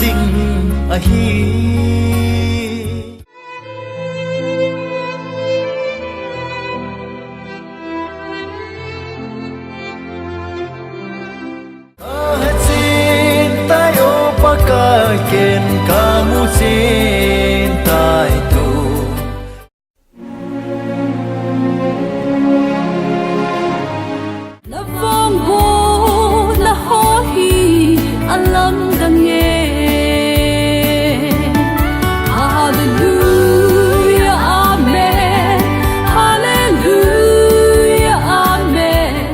ding a hi ken kamu sin tai tu la vong bo la ho hi alam dang ye hallelujah amen hallelujah amen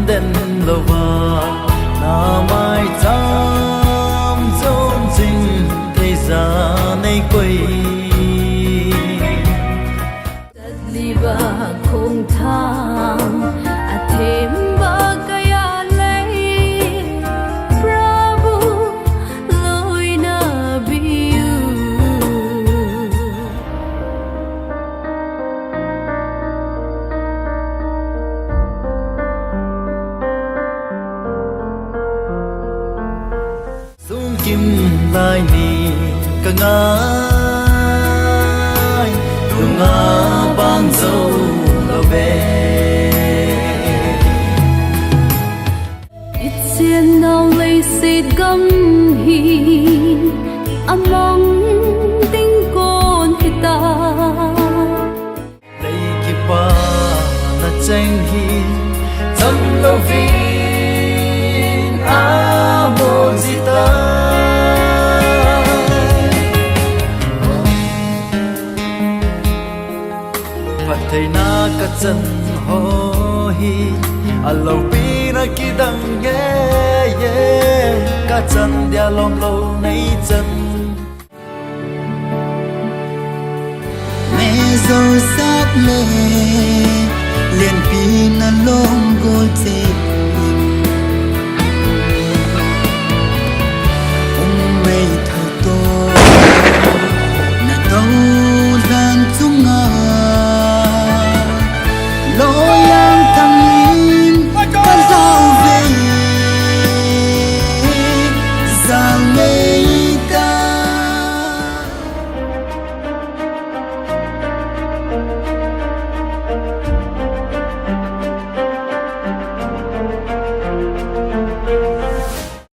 den lova na mai cham zon jing thế ra nay quay liba khong thang a them ba kaya lay prabhu loi na biu kim lai ni ka ngai tu nga bang zo lo ve it's in now lay sit gam hi among ding kon hita lấy ki pa na cheng hi cham lo vin a mo zita thầy na cả chân ho hi alo pi na ki dang ye ye cả chân dia lom lâu nay chân mẹ dâu sát lệ liền pi na lo